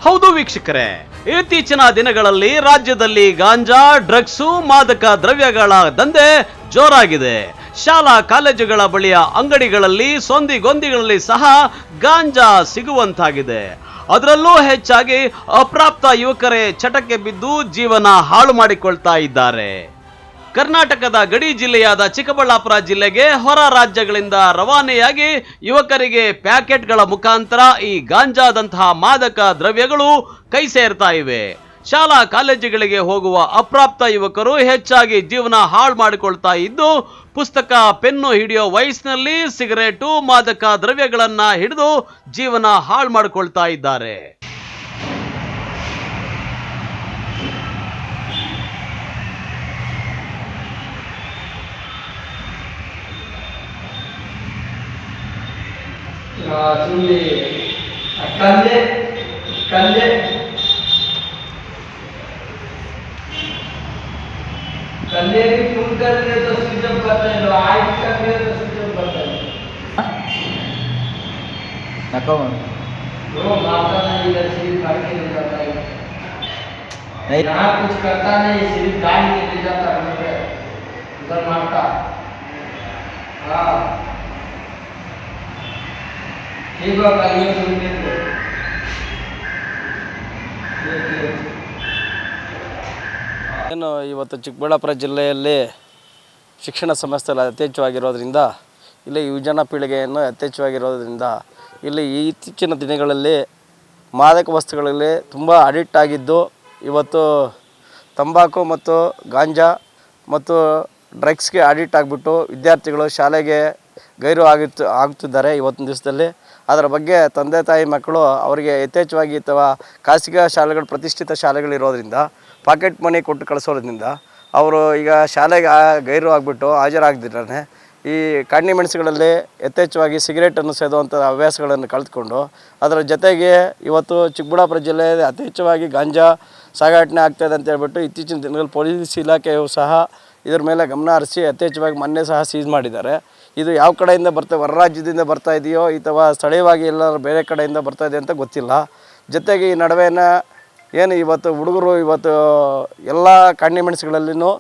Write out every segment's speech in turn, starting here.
ಹೌದು ವೀಕ್ಷಕರೇ, ಇತ್ತೀಚಿನ ದಿನಗಳಲ್ಲಿ ರಾಜ್ಯದಲ್ಲಿ ಗಾಂಜಾ, ಡ್ರಗ್ಸು, ಮಾದಕ ದ್ರವ್ಯಗಳ ದಂಧೆ ಜೋರಾಗಿದೆ. ಶಾಲಾ ಕಾಲೇಜುಗಳ ಬಳಿಯ ಅಂಗಡಿಗಳಲ್ಲಿ, ಸಂದಿಗೊಂದಿಗಳಲ್ಲಿ ಸಹ ಗಾಂಜಾ ಸಿಗುವಂತಾಗಿದೆ. ಅದರಲ್ಲೂ ಹೆಚ್ಚಾಗಿ ಅಪ್ರಾಪ್ತ ಯುವಕರೇ ಚಟಕ್ಕೆ ಬಿದ್ದು ಜೀವನ ಹಾಳು ಮಾಡಿಕೊಳ್ತಾ ಇದ್ದಾರೆ. ಕರ್ನಾಟಕದ ಗಡಿ ಜಿಲ್ಲೆಯಾದ ಚಿಕ್ಕಬಳ್ಳಾಪುರ ಜಿಲ್ಲೆಗೆ ಹೊರ ರಾಜ್ಯಗಳಿಂದ ರವಾನೆಯಾಗಿ ಯುವಕರಿಗೆ ಪ್ಯಾಕೆಟ್ಗಳ ಮುಖಾಂತರ ಈ ಗಾಂಜಾದಂತಹ ಮಾದಕ ದ್ರವ್ಯಗಳು ಕೈ ಸೇರ್ತಾ ಇವೆ. ಶಾಲಾ ಕಾಲೇಜುಗಳಿಗೆ ಹೋಗುವ ಅಪ್ರಾಪ್ತ ಯುವಕರು ಹೆಚ್ಚಾಗಿ ಜೀವನ ಹಾಳು ಮಾಡಿಕೊಳ್ತಾ ಇದ್ದು, ಪುಸ್ತಕ ಪೆನ್ನು ಹಿಡಿಯೋ ವಯಸ್ಸಿನಲ್ಲಿ ಸಿಗರೇಟು, ಮಾದಕ ದ್ರವ್ಯಗಳನ್ನ ಹಿಡಿದು ಜೀವನ ಹಾಳು ಮಾಡಿಕೊಳ್ತಾ ಇದ್ದಾರೆ. कल्ले भी फोन कर रहे तो स्विच ऑफ करता है, आज कर रहे तो स्विच ऑफ करता है। नको वो मारता नहीं, इधर सिर्फ काट के ले जाता है, नहीं यहाँ कुछ करता नहीं, सिर्फ गाड़ी के ले जाता है, उधर मारता। हाँ ठीक है, कल्ले फोन कर दो। ಏನು ಇವತ್ತು ಚಿಕ್ಕಬಳ್ಳಾಪುರ ಜಿಲ್ಲೆಯಲ್ಲಿ ಶಿಕ್ಷಣ ಸಂಸ್ಥೆಗಳು ಯಥೇಚ್ಛವಾಗಿರೋದ್ರಿಂದ, ಇಲ್ಲಿ ಯುವಜನ ಪೀಳಿಗೆಯನ್ನು ಯಥೇಚ್ಛವಾಗಿರೋದ್ರಿಂದ ಇಲ್ಲಿ ಇತ್ತೀಚಿನ ದಿನಗಳಲ್ಲಿ ಮಾದಕ ವಸ್ತುಗಳಲ್ಲಿ ತುಂಬ ಅಡಿಕ್ಟ್ ಆಗಿದ್ದು, ಇವತ್ತು ತಂಬಾಕು ಮತ್ತು ಗಾಂಜಾ ಮತ್ತು ಡ್ರಗ್ಸ್ಗೆ ಅಡಿಕ್ಟ್ ಆಗಿಬಿಟ್ಟು ವಿದ್ಯಾರ್ಥಿಗಳು ಶಾಲೆಗೆ ಗೈರು ಆಗುತ್ತಿದ್ದಾರೆ ಇವತ್ತಿನ ದಿವಸದಲ್ಲಿ. ಅದರ ಬಗ್ಗೆ ತಂದೆ ತಾಯಿ ಮಕ್ಕಳು ಅವರಿಗೆ ಯಥೇಚ್ಛವಾಗಿ ಅಥವಾ ಖಾಸಗಿ ಶಾಲೆಗಳು, ಪ್ರತಿಷ್ಠಿತ ಶಾಲೆಗಳಿರೋದ್ರಿಂದ ಪಾಕೆಟ್ ಮನಿ ಕೊಟ್ಟು ಕಳಿಸೋದ್ರಿಂದ ಅವರು ಈಗ ಶಾಲೆಗೆ ಗೈರು ಆಗಿಬಿಟ್ಟು ಹಾಜರಾಗದಿರೇ ಈ ಕಾಂಡಿಮೆಂಟ್ಸ್ಗಳಲ್ಲಿ ಯಥೇಚ್ಛವಾಗಿ ಸಿಗರೇಟನ್ನು ಸೇದುವಂಥ ಹವ್ಯಾಸಗಳನ್ನು ಕಳೆದುಕೊಂಡು, ಅದರ ಜೊತೆಗೆ ಇವತ್ತು ಚಿಕ್ಕಬಳ್ಳಾಪುರ ಜಿಲ್ಲೆಯಲ್ಲಿ ಯಥೇಚ್ಛವಾಗಿ ಗಾಂಜಾ ಸಾಗಾಟನೆ ಆಗ್ತಾಯಿದೆ ಅಂತ ಹೇಳ್ಬಿಟ್ಟು ಇತ್ತೀಚಿನ ದಿನಗಳಲ್ಲಿ ಪೊಲೀಸ್ ಇಲಾಖೆಯು ಸಹ ಇದ್ರ ಮೇಲೆ ಗಮನ ಹರಿಸಿ ಯಥೇಚ್ಛವಾಗಿ ಮೊನ್ನೆ ಸಹ ಸೀಸ್ ಮಾಡಿದ್ದಾರೆ. ಇದು ಯಾವ ಕಡೆಯಿಂದ ಹೊರ ರಾಜ್ಯದಿಂದ ಬರ್ತಾ ಇದೆಯೋ ಅಥವಾ ಸ್ಥಳೀಯವಾಗಿ ಎಲ್ಲರೂ ಬೇರೆ ಕಡೆಯಿಂದ ಬರ್ತಾ ಇದೆ ಅಂತ ಗೊತ್ತಿಲ್ಲ. ಜೊತೆಗೆ ಈ ನಡುವೆನ ಏನು ಇವತ್ತು ಹುಡುಗರು ಇವತ್ತು ಎಲ್ಲ ಕಾಂಡಿಮೆಂಟ್ಸ್ಗಳಲ್ಲಿನೂ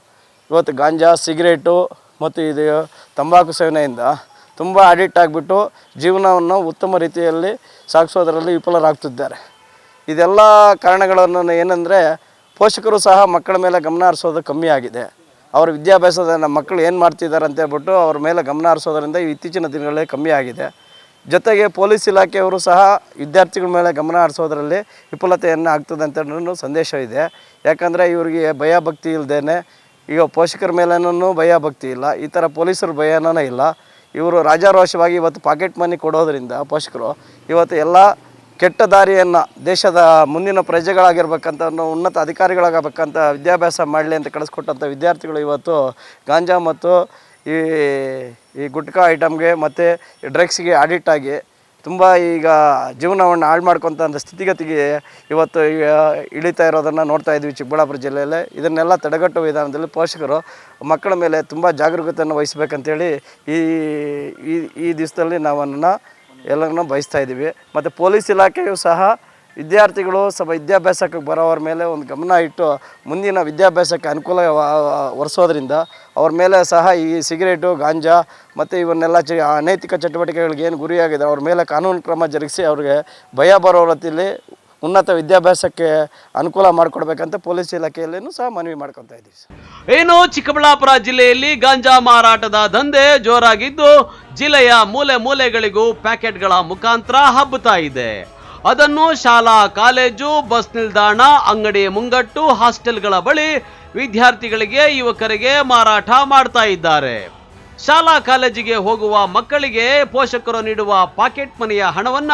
ಇವತ್ತು ಗಾಂಜಾ, ಸಿಗರೇಟು ಮತ್ತು ಇದು ತಂಬಾಕು ಸೇವನೆಯಿಂದ ತುಂಬ ಅಡಿಕ್ಟ್ ಆಗಿಬಿಟ್ಟು ಜೀವನವನ್ನು ಉತ್ತಮ ರೀತಿಯಲ್ಲಿ ಸಾಗಿಸೋದರಲ್ಲಿ ವಿಫಲರಾಗ್ತಿದ್ದಾರೆ. ಇದೆಲ್ಲ ಕಾರಣಗಳನ್ನು ಏನಂದರೆ ಪೋಷಕರು ಸಹ ಮಕ್ಕಳ ಮೇಲೆ ಗಮನ ಹರಿಸೋದು ಕಮ್ಮಿ ಆಗಿದೆ. ಅವರ ವಿದ್ಯಾಭ್ಯಾಸದ ನಮ್ಮ ಮಕ್ಕಳು ಏನು ಮಾಡ್ತಿದ್ದಾರೆ ಅಂತ ಹೇಳ್ಬಿಟ್ಟು ಅವ್ರ ಮೇಲೆ ಗಮನ ಹರಿಸೋದರಿಂದ ಇತ್ತೀಚಿನ ದಿನಗಳೇ ಕಮ್ಮಿ ಆಗಿದೆ. ಜೊತೆಗೆ ಪೊಲೀಸ್ ಇಲಾಖೆಯವರು ಸಹ ವಿದ್ಯಾರ್ಥಿಗಳ ಮೇಲೆ ಗಮನ ಹರಿಸೋದರಲ್ಲಿ ವಿಫಲತೆಯನ್ನು ಆಗ್ತದೆ ಅಂತ ಸಂದೇಶ ಇದೆ. ಯಾಕಂದರೆ ಇವರಿಗೆ ಭಯ ಭಕ್ತಿ ಇಲ್ಲದೇ, ಈಗ ಪೋಷಕರ ಮೇಲೇನೂ ಭಯ ಭಕ್ತಿ ಇಲ್ಲ, ಈ ಥರ ಪೊಲೀಸರ ಭಯನೇ ಇಲ್ಲ. ಇವರು ರಾಜಾರೋಷವಾಗಿ ಇವತ್ತು ಪಾಕೆಟ್ ಮನಿ ಕೊಡೋದರಿಂದ ಪೋಷಕರು ಇವತ್ತು ಎಲ್ಲ ಕೆಟ್ಟ ದಾರಿಯನ್ನು ದೇಶದ ಮುಂದಿನ ಪ್ರಜೆಗಳಾಗಿರ್ಬೇಕಂತ, ಉನ್ನತ ಅಧಿಕಾರಿಗಳಾಗಬೇಕಂತ ವಿದ್ಯಾಭ್ಯಾಸ ಮಾಡಲಿ ಅಂತ ಕಳಿಸ್ಕೊಟ್ಟಂಥ ವಿದ್ಯಾರ್ಥಿಗಳು ಇವತ್ತು ಗಾಂಜಾ ಮತ್ತು ಈ ಗುಟ್ಕಾ ಐಟಮ್ಗೆ ಮತ್ತು ಡ್ರಗ್ಸ್ಗೆ ಅಡಿಕ್ಟ್ ಆಗಿ ತುಂಬ ಈಗ ಜೀವನವನ್ನು ಹಾಳು ಮಾಡ್ಕೊತ ಸ್ಥಿತಿಗತಿಗೆ ಇವತ್ತು ಇಳಿತಾ ಇರೋದನ್ನು ನೋಡ್ತಾ ಇದ್ವಿ ಚಿಕ್ಕಬಳ್ಳಾಪುರ ಜಿಲ್ಲೆಯಲ್ಲೇ. ಇದನ್ನೆಲ್ಲ ತಡೆಗಟ್ಟುವ ವಿಧಾನದಲ್ಲಿ ಪೋಷಕರು ಮಕ್ಕಳ ಮೇಲೆ ತುಂಬ ಜಾಗರೂಕತೆಯನ್ನು ವಹಿಸಬೇಕಂತೇಳಿ ಈ ದಿವಸದಲ್ಲಿ ನಾವನ್ನು ಎಲ್ಲರನ್ನೂ ಬಯಸ್ತಾ ಇದ್ದೀವಿ. ಮತ್ತು ಪೊಲೀಸ್ ಇಲಾಖೆಯು ಸಹ ವಿದ್ಯಾರ್ಥಿಗಳು ವಿದ್ಯಾಭ್ಯಾಸಕ್ಕೆ ಬರೋವ್ರ ಮೇಲೆ ಒಂದು ಗಮನ ಇಟ್ಟು ಮುಂದಿನ ವಿದ್ಯಾಭ್ಯಾಸಕ್ಕೆ ಅನುಕೂಲ ಒರೆಸೋದ್ರಿಂದ ಅವ್ರ ಮೇಲೆ ಸಹ ಈ ಸಿಗರೇಟು, ಗಾಂಜಾ ಮತ್ತು ಇವನ್ನೆಲ್ಲ ಅನೈತಿಕ ಚಟುವಟಿಕೆಗಳಿಗೆ ಏನು ಗುರಿಯಾಗಿದೆ ಅವ್ರ ಮೇಲೆ ಕಾನೂನು ಕ್ರಮ ಜರುಗಿಸಿ ಅವ್ರಿಗೆ ಭಯ ಬರೋ ರೀತಿಯಲ್ಲಿ ಉನ್ನತ ವಿದ್ಯಾಭ್ಯಾಸಕ್ಕೆ ಅನುಕೂಲ ಮಾಡಿಕೊಡ್ಬೇಕಂತ ಪೊಲೀಸ್ ಇಲಾಖೆಯಲ್ಲೇನೂ ಸಹ ಮನವಿ ಮಾಡ್ಕೊತಾ ಇದ್ದೀವಿ. ಏನು ಚಿಕ್ಕಬಳ್ಳಾಪುರ ಜಿಲ್ಲೆಯಲ್ಲಿ ಗಾಂಜಾ ಮಾರಾಟದ ದಂಧೆ ಜೋರಾಗಿದ್ದು, ಜಿಲ್ಲೆಯ ಮೂಲೆ ಮೂಲೆಗಳಿಗೂ ಪ್ಯಾಕೆಟ್ಗಳ ಮುಖಾಂತರ ಹಬ್ಬುತ್ತಾ ಇದೆ. ಅದನ್ನು ಶಾಲಾ ಕಾಲೇಜು, ಬಸ್ ನಿಲ್ದಾಣ, ಅಂಗಡಿ ಮುಂಗಟ್ಟು, ಹಾಸ್ಟೆಲ್ಗಳ ಬಳಿ ವಿದ್ಯಾರ್ಥಿಗಳಿಗೆ, ಯುವಕರಿಗೆ ಮಾರಾಟ ಮಾಡ್ತಾ ಇದ್ದಾರೆ. ಶಾಲಾ ಕಾಲೇಜಿಗೆ ಹೋಗುವ ಮಕ್ಕಳಿಗೆ ಪೋಷಕರು ನೀಡುವ ಪಾಕೆಟ್ ಮನಿಯ ಹಣವನ್ನ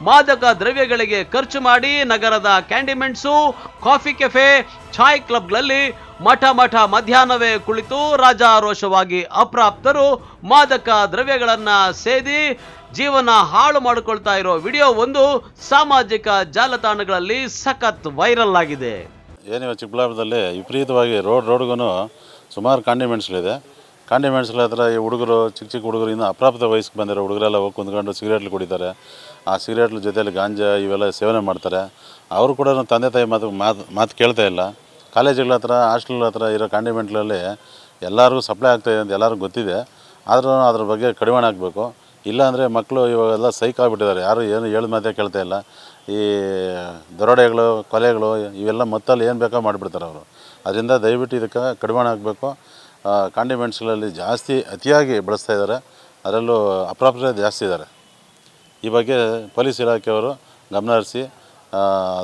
ಮಾದಕ ದ್ರವ್ಯಗಳಿಗೆ ಖರ್ಚು ಮಾಡಿ ನಗರದ ಕ್ಯಾಂಡಿಮೆಂಟ್ಸು, ಕಾಫಿ ಕೆಫೆ, ಚಾಯ್ ಕ್ಲಬ್ಗಳಲ್ಲಿ ಮಠ ಮಧ್ಯಾಹ್ನವೇ ಕುಳಿತು ರಾಜಾರೋಷವಾಗಿ ಅಪ್ರಾಪ್ತರು ಮಾದಕ ದ್ರವ್ಯಗಳನ್ನ ಸೇದಿ ಜೀವನ ಹಾಳು ಮಾಡಿಕೊಳ್ತಾ ಇರೋ ವಿಡಿಯೋ ಒಂದು ಸಾಮಾಜಿಕ ಜಾಲತಾಣಗಳಲ್ಲಿ ಸಖತ್ ವೈರಲ್ ಆಗಿದೆ. ಏನಿವ ಚಿಕ್ಕಬಳ್ಳಾಪುರದಲ್ಲಿ ವಿಪರೀತವಾಗಿ ರೋಡ್ಗೂ ಸುಮಾರು ಕಾಂಡಿಮೆಂಟ್ಸ್ಗಳಿದೆ. ಕಾಂಡಿಮೆಂಟ್ಸ್ಗಳ ಹತ್ರ ಈ ಹುಡುಗರು ಚಿಕ್ಕ ಚಿಕ್ಕ ಹುಡುಗರು ಇನ್ನೂ ಅಪ್ರಾಪ್ತ ವಯಸ್ಸಿಗೆ ಬಂದಿರೋ ಹುಡುಗರೆಲ್ಲ ಹೋಗಿ ಕುಂತ್ಕೊಂಡು ಸಿಗರೇಟ್ಲು ಕುಡಿತಾರೆ. ಆ ಸಿಗರೇಟ್ల ಜೊತೆಯಲ್ಲಿ ಗಾಂಜಾ ಇವೆಲ್ಲ ಸೇವನೆ ಮಾಡ್ತಾರೆ. ಅವರು ಕೂಡ ತಂದೆ ತಾಯಿ ಮಾತು ಕೇಳ್ತಾ ಇಲ್ಲ. ಕಾಲೇಜುಗಳ ಹತ್ರ ಹಾಸ್ಟೆಲ್ಗಳ ಹತ್ರ ಇರೋ ಕಾಂಡಿಮೆಂಟ್ಗಳಲ್ಲಿ ಎಲ್ಲರಿಗೂ ಸಪ್ಲೈ ಆಗ್ತಾಯಿದೆ ಅಂತ ಎಲ್ಲರಿಗೂ ಗೊತ್ತಿದೆ. ಆದರೂ ಅದ್ರ ಬಗ್ಗೆ ಕಡಿವಾಣ ಆಗಬೇಕು. ಇಲ್ಲಾಂದರೆ ಮಕ್ಕಳು ಇವಾಗೆಲ್ಲ ಸೈಕ್ ಆಗಿಬಿಟ್ಟಿದ್ದಾರೆ. ಯಾರು ಏನು ಹೇಳಿದ ಮಾತೇ ಕೇಳ್ತಾ ಇಲ್ಲ. ಈ ದರೋಡೆಗಳು, ಕೊಲೆಗಳು ಇವೆಲ್ಲ ಮೊತ್ತಲ್ಲಿ ಏನು ಬೇಕೋ ಮಾಡಿಬಿಡ್ತಾರೆ ಅವರು. ಅದರಿಂದ ದಯವಿಟ್ಟು ಇದಕ್ಕೆ ಕಡಿವಾಣ ಆಗಬೇಕು. ಕಾಂಡಿಮೆಂಟ್ಸ್ಗಳಲ್ಲಿ ಜಾಸ್ತಿ ಅತಿಯಾಗಿ ಬಳಸ್ತಾ ಇದ್ದಾರೆ. ಅದರಲ್ಲೂ ಅಪ್ರಾಪ್ತರೇ ಜಾಸ್ತಿ ಇದ್ದಾರೆ. ಈ ಬಗ್ಗೆ ಪೊಲೀಸ್ ಇಲಾಖೆಯವರು ಗಮನ ಹರಿಸಿ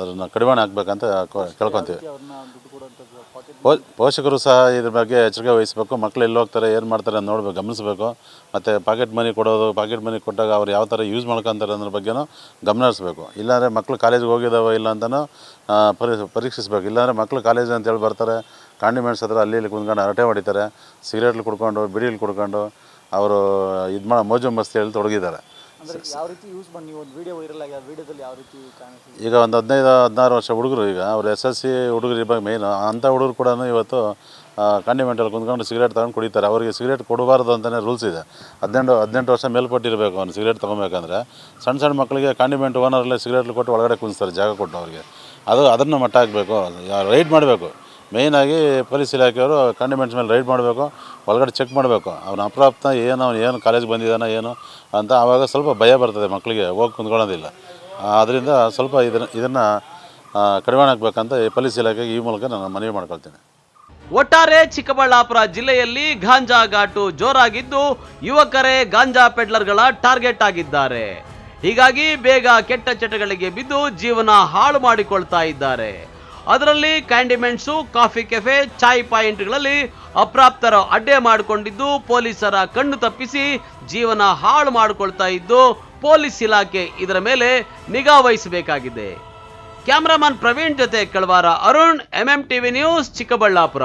ಅದನ್ನು ಕಡಿವಾಣ ಆಗಬೇಕಂತ ಕೇಳ್ಕೊತೀವಿ. ಪೋಷಕರು ಸಹ ಇದ್ರ ಬಗ್ಗೆ ಎಚ್ಚರಿಕೆ ವಹಿಸಬೇಕು. ಮಕ್ಕಳು ಎಲ್ಲಿ ಹೋಗ್ತಾರೆ, ಏನು ಮಾಡ್ತಾರೆ ಅಂತ ನೋಡಬೇಕು, ಗಮನಿಸಬೇಕು. ಮತ್ತು ಪಾಕೆಟ್ ಮನಿ ಕೊಡೋದು, ಪಾಕೆಟ್ ಮನಿ ಕೊಟ್ಟಾಗ ಅವ್ರು ಯಾವ ಥರ ಯೂಸ್ ಮಾಡ್ಕೊತಾರೆ ಅನ್ನೋದ್ರ ಬಗ್ಗೆನೂ ಗಮನ ಹರಿಸ್ಬೇಕು. ಇಲ್ಲಾಂದರೆ ಮಕ್ಕಳು ಕಾಲೇಜಿಗೆ ಹೋಗಿದ್ದಾವೆ ಇಲ್ಲ ಅಂತಲೂ ಪರೀಕ್ಷಿಸಬೇಕು. ಇಲ್ಲಾಂದರೆ ಮಕ್ಕಳು ಕಾಲೇಜ್ ಅಂತೇಳಿ ಬರ್ತಾರೆ, ಕಾಂಡಿಮೆಂಟ್ಸ್ ಹತ್ರ ಅಲ್ಲಿ ಇಲ್ಲಿ ಕುಂತ್ಕೊಂಡು ಹರಟೆ ಹೊಡಿತಾರೆ, ಸಿಗರೇಟ್ಲು ಕುಡ್ಕೊಂಡು ಬಿಡಿಲಿ ಕುಡ್ಕೊಂಡು ಅವರು ಇದು ಮಾಡೋ ಮೋಜು ಮಸ್ತಿ ಹೇಳಿ ತೊಡಗಿದ್ದಾರೆ. ಯಾವ ರೀತಿ ಯೂಸ್ ಮಾಡಿ ನೀವು ಒಂದು ವಿಡಿಯೋ ವೈರಲ್ ಆಗಿ ಆ ವಿಡಿಯೋದಲ್ಲಿ ಯಾವ ರೀತಿ ಕಾಣಿಸ್ತಿದೆ? ಈಗ ಒಂದು 15-16 ವರ್ಷ ಹುಡುಗರು, ಈಗ ಅವ್ರು SSC ಹುಡುಗರು ಇವಾಗ ಮೇಯ್ನು ಅಂಥ ಹುಡುಗರು ಕೂಡ ಇವತ್ತು ಕಾಂಡಿಮೆಂಟಲ್ಲಿ ಕುಂತ್ಕೊಂಡು ಸಿಗರೇಟ್ ತೊಗೊಂಡು ಕುಡಿತಾರೆ. ಅವರಿಗೆ ಸಿಗರೇಟ್ ಕೊಡಬಾರ್ದು ಅಂತಲೇ ರೂಲ್ಸ್ ಇದೆ. 18 ವರ್ಷ ಮೇಲ್ಪಟ್ಟಿರಬೇಕು ಅವ್ನು ಸಿಗರೇಟ್ ತೊಗೊಬೇಕಂದ್ರೆ. ಸಣ್ಣ ಮಕ್ಕಳಿಗೆ ಕಾಂಡಿಮೆಂಟ್ ಓನರಲ್ಲೇ ಸಿಗರೇಟ್ಲು ಕೊಟ್ಟು ಒಳಗಡೆ ಕುಂದಿಸ್ತಾರೆ ಜಾಗ ಕೊಟ್ಟು ಅವ್ರಿಗೆ. ಅದನ್ನು ಮಟ್ಟ ಹಾಕಬೇಕು, ರೈಡ್ ಮಾಡಬೇಕು. ಮೇಯ್ನಾಗಿ ಪೊಲೀಸ್ ಇಲಾಖೆಯವರು ಕಾಂಡಿಮೆಂಟ್ಸ್ ಮೇಲೆ ರೈಡ್ ಮಾಡಬೇಕು, ಒಳಗಡೆ ಚೆಕ್ ಮಾಡಬೇಕು. ಅವನ ಅಪ್ರಾಪ್ತ ಏನು ಕಾಲೇಜ್ಗೆ ಬಂದಿದ್ದಾನ ಏನು ಅಂತ. ಆವಾಗ ಸ್ವಲ್ಪ ಭಯ ಬರ್ತದೆ ಮಕ್ಕಳಿಗೆ, ಹೋಗಿ ಕುಂತ್ಕೊಳ್ಳೋದಿಲ್ಲ. ಅದರಿಂದ ಸ್ವಲ್ಪ ಇದನ್ನು ಕಡಿವಾಣ ಆಗಬೇಕಂತ ಪೊಲೀಸ್ ಇಲಾಖೆಗೆ ಈ ಮೂಲಕ ನಾನು ಮನವಿ ಮಾಡ್ಕೊಳ್ತೀನಿ. ಒಟ್ಟಾರೆ ಚಿಕ್ಕಬಳ್ಳಾಪುರ ಜಿಲ್ಲೆಯಲ್ಲಿ ಗಾಂಜಾ ಘಾಟು ಜೋರಾಗಿದ್ದು ಯುವಕರೇ ಗಾಂಜಾ ಪೆಡ್ಲರ್ಗಳ ಟಾರ್ಗೆಟ್ ಆಗಿದ್ದಾರೆ. ಹೀಗಾಗಿ ಬೇಗ ಕೆಟ್ಟ ಚಟಗಳಿಗೆ ಬಿದ್ದು ಜೀವನ ಹಾಳು ಮಾಡಿಕೊಳ್ತಾ ಇದ್ದಾರೆ. ಅದರಲ್ಲಿ ಕ್ಯಾಂಡಿಮೆಂಟ್ಸು, ಕಾಫಿ ಕೆಫೆ, ಚಾಯ್ ಪಾಯಿಂಟ್ಗಳಲ್ಲಿ ಅಪ್ರಾಪ್ತರ ಅಡ್ಡೆ ಮಾಡಿಕೊಂಡಿದ್ದು ಪೊಲೀಸರ ಕಣ್ಣು ತಪ್ಪಿಸಿ ಜೀವನ ಹಾಳು ಮಾಡಿಕೊಳ್ತಾ ಇದ್ದು ಪೊಲೀಸ್ ಇಲಾಖೆ ಇದರ ಮೇಲೆ ನಿಗಾ ವಹಿಸಬೇಕಾಗಿದೆ. ಕ್ಯಾಮರಾಮನ್ ಪ್ರವೀಣ್ ಜೊತೆ ಕಳವಾರ ಅರುಣ್, MMTV ನ್ಯೂಸ್, ಚಿಕ್ಕಬಳ್ಳಾಪುರ.